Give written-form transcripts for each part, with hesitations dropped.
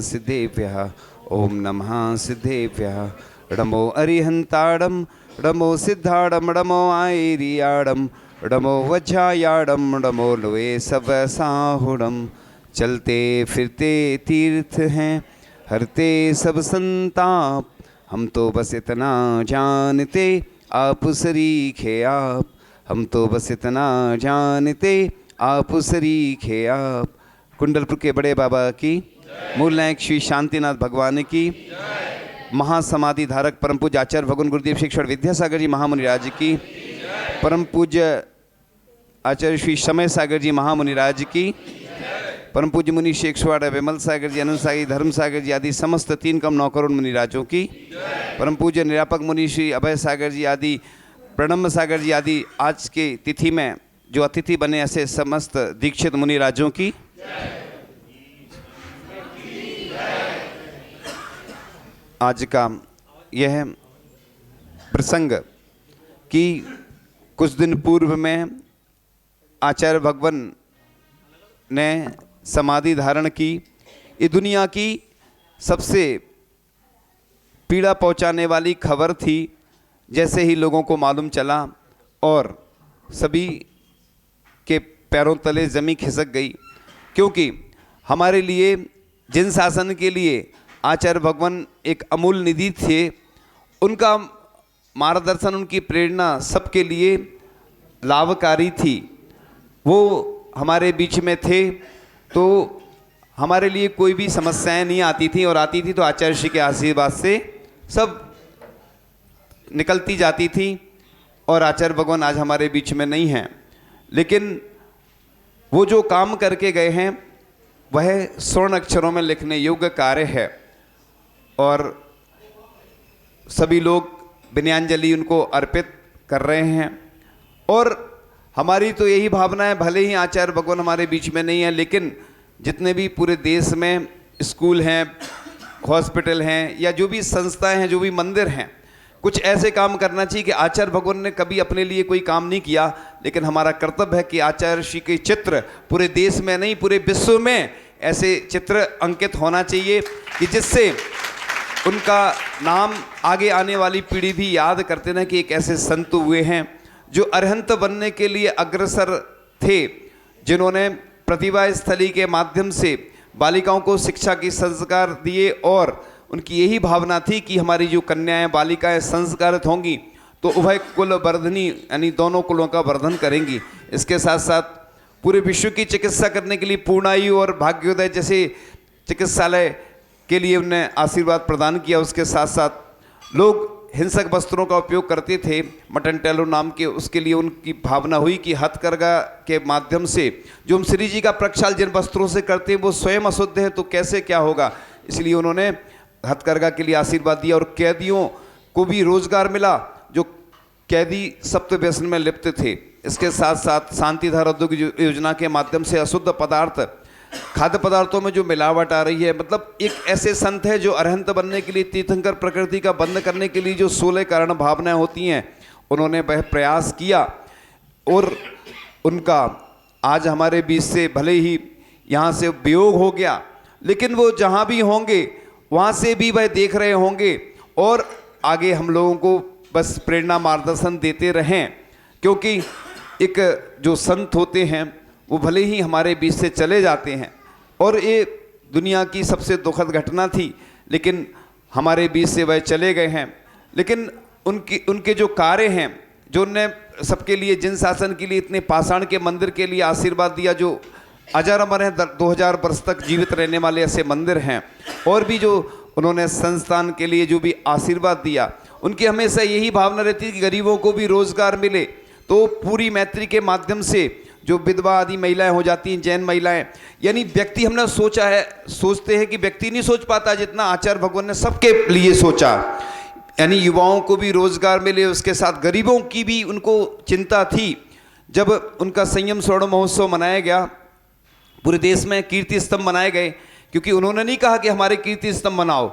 सिद्धेभ्यः ओम नमः सिद्धेभ्यः डमो अरिहंताड़म डमो सिद्धाड़म डमो आयरियाड़म डमो वज्रायाड़म डमो लोए सब साहुड़म। चलते फिरते तीर्थ हैं हरते सब संताप, हम तो बस इतना जानते आप सरीखे आप, हम तो बस इतना जानते आप सरीखे आप। कुंडलपुर के बड़े बाबा की, मूल नायक श्री शांतिनाथ भगवान की, महासमाधि धारक परम पूज्य आचार्य भगवान गुरुदेव शिक्षण विद्यासागर जी महामुनिराज की, परम पूज्य आचार्य श्री समय सागर जी महामुनिराज की, परम पूज्य मुनि शेख सुवाड़ा विमल सागर जी, अनंत सागर, धर्म सागर जी आदि समस्त 3 करोड़ मुनिराजों की, परम पूज्य निरापक मुनि श्री अभय सागर जी आदि, प्रणम सागर जी आदि आज के तिथि में जो अतिथि बने ऐसे समस्त दीक्षित मुनिराजों की। आज का यह प्रसंग कि कुछ दिन पूर्व में आचार्य भगवान ने समाधि धारण की, ये दुनिया की सबसे पीड़ा पहुंचाने वाली खबर थी। जैसे ही लोगों को मालूम चला और सभी के पैरों तले ज़मीन खिसक गई, क्योंकि हमारे लिए जिन शासन के लिए आचार्य भगवान एक अमूल्य निधि थे, उनका मार्गदर्शन उनकी प्रेरणा सबके लिए लाभकारी थी। वो हमारे बीच में थे तो हमारे लिए कोई भी समस्याएं नहीं आती थी, और आती थी तो आचार्य श्री के आशीर्वाद से सब निकलती जाती थी। और आचार्य भगवान आज हमारे बीच में नहीं हैं, लेकिन वो जो काम करके गए हैं वह स्वर्ण अक्षरों में लिखने योग्य कार्य है, और सभी लोग विनयाञ्जलि उनको अर्पित कर रहे हैं। और हमारी तो यही भावना है, भले ही आचार्य भगवान हमारे बीच में नहीं है, लेकिन जितने भी पूरे देश में स्कूल हैं, हॉस्पिटल हैं, या जो भी संस्थाएं हैं, जो भी मंदिर हैं, कुछ ऐसे काम करना चाहिए कि आचार्य भगवान ने कभी अपने लिए कोई काम नहीं किया, लेकिन हमारा कर्तव्य है कि आचार्य श्री के चित्र पूरे देश में नहीं पूरे विश्व में ऐसे चित्र अंकित होना चाहिए कि जिससे उनका नाम आगे आने वाली पीढ़ी भी याद करते ना कि एक ऐसे संत हुए हैं जो अरहंत बनने के लिए अग्रसर थे, जिन्होंने प्रतिभा स्थली के माध्यम से बालिकाओं को शिक्षा की संस्कार दिए, और उनकी यही भावना थी कि हमारी जो कन्याएं बालिकाएं संस्कारित होंगी तो उभय कुल वर्धनी यानी दोनों कुलों का वर्धन करेंगी। इसके साथ साथ पूरे विश्व की चिकित्सा करने के लिए पूर्णायु और भाग्योदय जैसे चिकित्सालय के लिए उन्हें आशीर्वाद प्रदान किया। उसके साथ साथ लोग हिंसक वस्त्रों का उपयोग करते थे, मटन टेलो नाम के, उसके लिए उनकी भावना हुई कि हथकरघा के माध्यम से जो हम श्री जी का प्रक्षाल जिन वस्त्रों से करते हैं वो स्वयं अशुद्ध है, तो कैसे क्या होगा, इसलिए उन्होंने हथकरघा के लिए आशीर्वाद दिया। और कैदियों को भी रोजगार मिला जो कैदी सप्त व्यसन में लिप्त थे। इसके साथ साथ शांतिधार उद्योग योजना के माध्यम से अशुद्ध पदार्थ खाद्य पदार्थों में जो मिलावट आ रही है, मतलब एक ऐसे संत है जो अरहंत बनने के लिए, तीर्थंकर प्रकृति का बंद करने के लिए जो 16 कारण भावनाएं होती हैं, उन्होंने वह प्रयास किया। और उनका आज हमारे बीच से भले ही यहाँ से वियोग हो गया, लेकिन वो जहाँ भी होंगे वहाँ से भी वह देख रहे होंगे, और आगे हम लोगों को बस प्रेरणा मार्गदर्शन देते रहें। क्योंकि एक जो संत होते हैं वो भले ही हमारे बीच से चले जाते हैं, और ये दुनिया की सबसे दुखद घटना थी, लेकिन हमारे बीच से वह चले गए हैं। लेकिन उनके जो कार्य हैं, जो उनने सबके लिए, जिन शासन के लिए, इतने पाषाण के मंदिर के लिए आशीर्वाद दिया, जो अजर अमर हैं, 2000 वर्ष तक जीवित रहने वाले ऐसे मंदिर हैं, और भी जो उन्होंने संस्थान के लिए जो भी आशीर्वाद दिया, उनकी हमेशा यही भावना रहती है कि गरीबों को भी रोजगार मिले। तो पूरी मैत्री के माध्यम से जो विधवा आदि महिलाएं हो जाती हैं, जैन महिलाएं, यानी व्यक्ति, हमने सोचा है, सोचते हैं कि व्यक्ति नहीं सोच पाता जितना आचार्य भगवान ने सबके लिए सोचा, यानी युवाओं को भी रोजगार मिले, उसके साथ गरीबों की भी उनको चिंता थी। जब उनका संयम स्वर्ण महोत्सव मनाया गया, पूरे देश में कीर्ति स्तंभ बनाए गए, क्योंकि उन्होंने नहीं कहा कि हमारे कीर्ति स्तंभ बनाओ।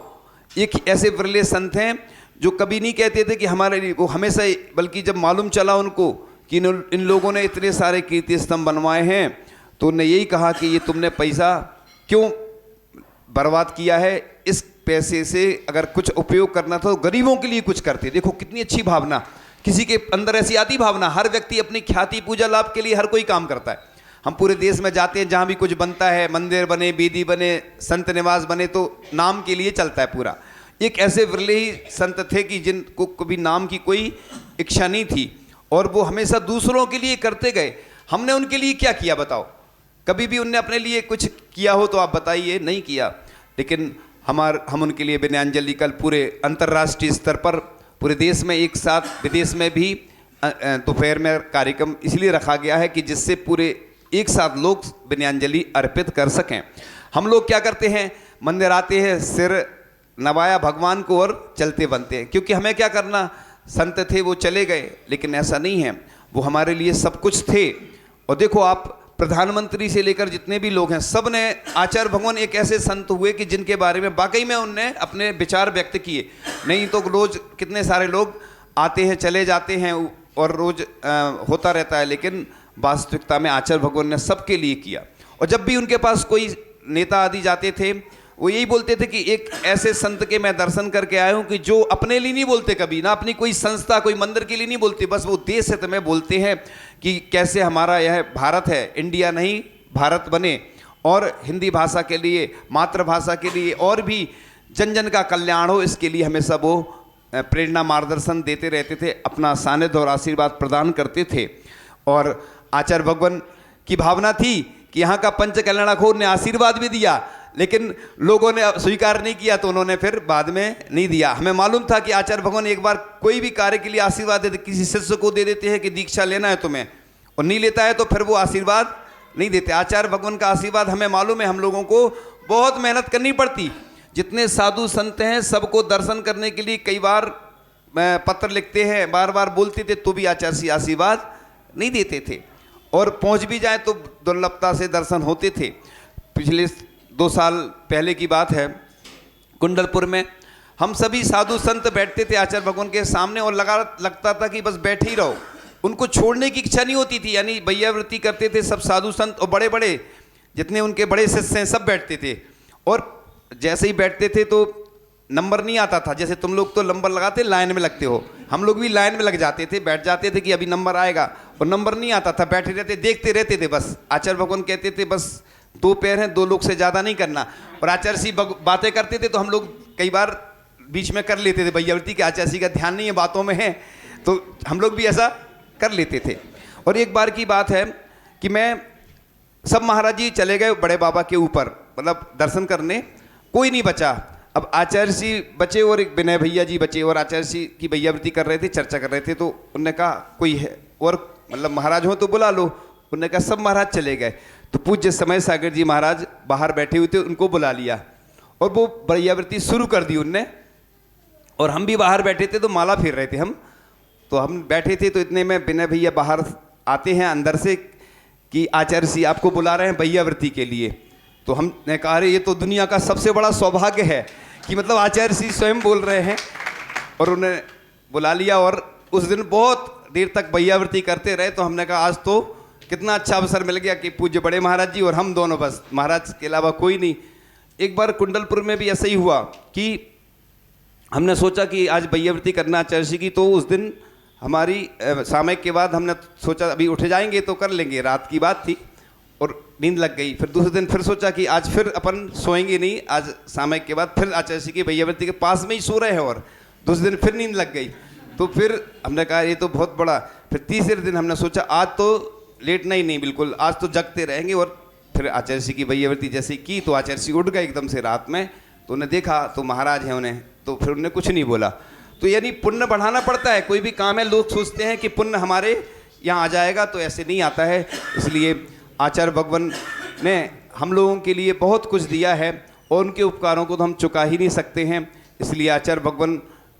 एक ऐसे विरले संत हैं जो कभी नहीं कहते थे कि हमारे लिए, वो हमेशा, बल्कि जब मालूम चला उनको कि इन लोगों ने इतने सारे कीर्ति स्तंभ बनवाए हैं, तो उन्होंने यही कहा कि ये तुमने पैसा क्यों बर्बाद किया है। इस पैसे से अगर कुछ उपयोग करना था तो गरीबों के लिए कुछ करते। देखो कितनी अच्छी भावना, किसी के अंदर ऐसी आती भावना। हर व्यक्ति अपनी ख्याति पूजा लाभ के लिए हर कोई काम करता है। हम पूरे देश में जाते हैं, जहाँ भी कुछ बनता है, मंदिर बने, बेदी बने, संत निवास बने, तो नाम के लिए चलता है पूरा। एक ऐसे विरले ही संत थे कि जिनको कभी नाम की कोई इच्छा नहीं थी और वो हमेशा दूसरों के लिए करते गए। हमने उनके लिए क्या किया बताओ? कभी भी उनने अपने लिए कुछ किया हो तो आप बताइए, नहीं किया। लेकिन हम उनके लिए विनयान्जलि कल पूरे अंतर्राष्ट्रीय स्तर पर पूरे देश में, एक साथ विदेश में भी दोपहर में कार्यक्रम इसलिए रखा गया है कि जिससे पूरे एक साथ लोग विनयान्जलि अर्पित कर सकें। हम लोग क्या करते हैं, मंदिर आते हैं, सिर नवाया भगवान को और चलते बनते हैं। क्योंकि हमें क्या करना, संत थे वो चले गए, लेकिन ऐसा नहीं है, वो हमारे लिए सब कुछ थे। और देखो आप, प्रधानमंत्री से लेकर जितने भी लोग हैं, सब ने, आचार्य भगवान एक ऐसे संत हुए कि जिनके बारे में वाकई में उनने अपने विचार व्यक्त किए। नहीं तो रोज कितने सारे लोग आते हैं चले जाते हैं और रोज होता रहता है, लेकिन वास्तविकता में आचार्य भगवान ने सबके लिए किया। और जब भी उनके पास कोई नेता आदि जाते थे, वो यही बोलते थे कि एक ऐसे संत के मैं दर्शन करके आया हूँ कि जो अपने लिए नहीं बोलते कभी, ना अपनी कोई संस्था कोई मंदिर के लिए नहीं बोलते, बस वो देश हित में बोलते हैं कि कैसे हमारा यह भारत है, इंडिया नहीं भारत बने, और हिंदी भाषा के लिए, मातृभाषा के लिए और भी जन जन का कल्याण हो, इसके लिए हमेशा वो प्रेरणा मार्गदर्शन देते रहते थे, अपना सानिध्य और आशीर्वाद प्रदान करते थे। और आचार्य भगवान की भावना थी कि यहाँ का पंच कल्याणाखोर ने आशीर्वाद भी दिया, लेकिन लोगों ने स्वीकार नहीं किया, तो उन्होंने फिर बाद में नहीं दिया। हमें मालूम था कि आचार्य भगवान एक बार कोई भी कार्य के लिए आशीर्वाद देते, किसी शिष्य को दे देते हैं कि दीक्षा लेना है तुम्हें, और नहीं लेता है तो फिर वो आशीर्वाद नहीं देते। आचार्य भगवान का आशीर्वाद हमें मालूम है, हम लोगों को बहुत मेहनत करनी पड़ती। जितने साधु संत हैं सबको दर्शन करने के लिए कई बार पत्र लिखते हैं, बार बार बोलते थे, तो भी आचार्य जी आशीर्वाद नहीं देते थे, और पहुंच भी जाए तो दुर्लभता से दर्शन होते थे। पिछले 2 साल पहले की बात है, कुंडलपुर में हम सभी साधु संत बैठते थे आचार्य भगवान के सामने, और लगता था कि बस बैठे ही रहो, उनको छोड़ने की इच्छा नहीं होती थी। यानी भैयावृत्ति करते थे सब साधु संत, और बड़े बड़े जितने उनके बड़े शिष्य हैं सब बैठते थे। और जैसे ही बैठते थे तो नंबर नहीं आता था, जैसे तुम लोग तो नंबर लगाते लाइन में लगते हो, हम लोग भी लाइन में लग जाते थे, बैठ जाते थे कि अभी नंबर आएगा, और नंबर नहीं आता था, बैठे रहते देखते रहते थे। बस आचार्य भगवान कहते थे बस 2 पैर हैं, 2 लोग से ज़्यादा नहीं करना। और आचार्य जी बातें करते थे तो हम लोग कई बार बीच में कर लेते थे भैयावृत्ति के, आचार्य जी का ध्यान नहीं है बातों में है, तो हम लोग भी ऐसा कर लेते थे। और एक बार की बात है कि मैं, सब महाराज जी चले गए बड़े बाबा के ऊपर, मतलब दर्शन करने, कोई नहीं बचा। अब आचार्य जी बचे और एक विनय भैया जी बचे, और आचार्य जी की भैयावृत्ति कर रहे थे, चर्चा कर रहे थे। तो उन्होंने कहा कोई है और मतलब महाराज हो तो बुला लो। उन्होंने कहा सब महाराज चले गए। तो पूज्य समय सागर जी महाराज बाहर बैठे हुए थे, उनको बुला लिया और वो भैयावृत्ति शुरू कर दी उनने। और हम भी बाहर बैठे थे तो माला फेर रहे थे हम, तो हम बैठे थे तो इतने में विनय भैया बाहर आते हैं अंदर से कि आचार्य जी आपको बुला रहे हैं भैयावृत्ति के लिए। तो हमने कहा अरे ये तो दुनिया का सबसे बड़ा सौभाग्य है कि मतलब आचार्य जी स्वयं बोल रहे हैं। और उन्हें बुला लिया और उस दिन बहुत देर तक भैयावृत्ति करते रहे। तो हमने कहा आज तो कितना अच्छा अवसर मिल गया कि पूज्य बड़े महाराज जी और हम दोनों, बस महाराज के अलावा कोई नहीं। एक बार कुंडलपुर में भी ऐसा ही हुआ कि हमने सोचा कि आज भैयावृत्ति करना आचार्य जी की, तो उस दिन हमारी सामयिक के बाद हमने सोचा अभी उठ जाएंगे तो कर लेंगे, रात की बात थी और नींद लग गई। फिर दूसरे दिन फिर सोचा कि आज फिर अपन सोएंगे नहीं, आज सामयिक के बाद फिर आचार्य जी की भैयावृत्ति के पास में ही सो रहे हैं, और दूसरे दिन फिर नींद लग गई। तो फिर हमने कहा ये तो बहुत बड़ा। फिर तीसरे दिन हमने सोचा आज तो लेटना ही नहीं, बिल्कुल आज तो जगते रहेंगे। और फिर आचार्य जी की भैयावृत्ति जैसे की तो आचार्य जी उठ गए एकदम से रात में। तो उन्हें देखा तो महाराज हैं उन्हें, तो फिर उन्हें कुछ नहीं बोला। तो यानी पुण्य बढ़ाना पड़ता है, कोई भी काम है लोग सोचते हैं कि पुण्य हमारे यहाँ आ जाएगा, तो ऐसे नहीं आता है। इसलिए आचार्य भगवान ने हम लोगों के लिए बहुत कुछ दिया है और उनके उपकारों को तो हम चुका ही नहीं सकते हैं। इसलिए आचार्य भगवान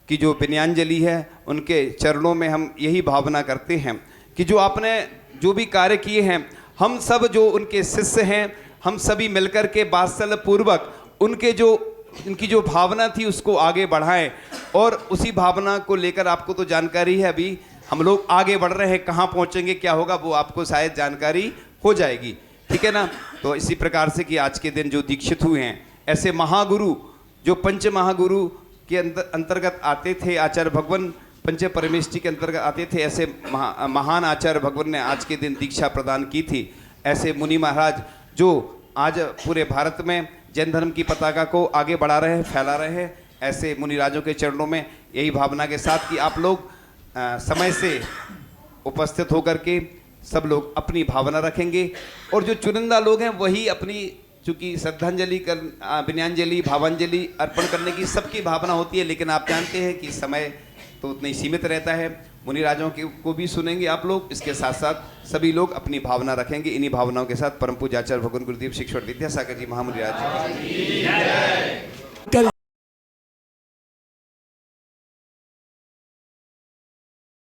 की जो विनयान्जलि है उनके चरणों में हम यही भावना करते हैं कि जो आपने जो भी कार्य किए हैं, हम सब जो उनके शिष्य हैं, हम सभी मिलकर के वात्सल्य पूर्वक उनकी जो भावना थी उसको आगे बढ़ाएं। और उसी भावना को लेकर आपको तो जानकारी है, अभी हम लोग आगे बढ़ रहे हैं, कहाँ पहुँचेंगे क्या होगा वो आपको शायद जानकारी हो जाएगी, ठीक है ना। तो इसी प्रकार से कि आज के दिन जो दीक्षित हुए हैं ऐसे महागुरु जो पंच महागुरु के अंतर्गत आते थे, आचार्य भगवान पंच परमेष्ठी के अंतर्गत आते थे, ऐसे महान आचार्य भगवान ने आज के दिन दीक्षा प्रदान की थी। ऐसे मुनि महाराज जो आज पूरे भारत में जैन धर्म की पताका को आगे बढ़ा रहे हैं, फैला रहे हैं, ऐसे मुनिराजों के चरणों में यही भावना के साथ कि आप लोग समय से उपस्थित होकर के सब लोग अपनी भावना रखेंगे, और जो चुनिंदा लोग हैं वही अपनी, चूँकि श्रद्धांजलि विनयांजलि भावांजलि अर्पण करने की सबकी भावना होती है, लेकिन आप जानते हैं कि समय तो उतना ही सीमित रहता है। मुनिराजों को भी सुनेंगे आप लोग, इसके साथ साथ सभी लोग अपनी भावना रखेंगे। इन्हीं भावनाओं के साथ परम पूज्य आचार्य भगवान गुरुदेव शिक्षण विद्यासागर जी महामुनिराज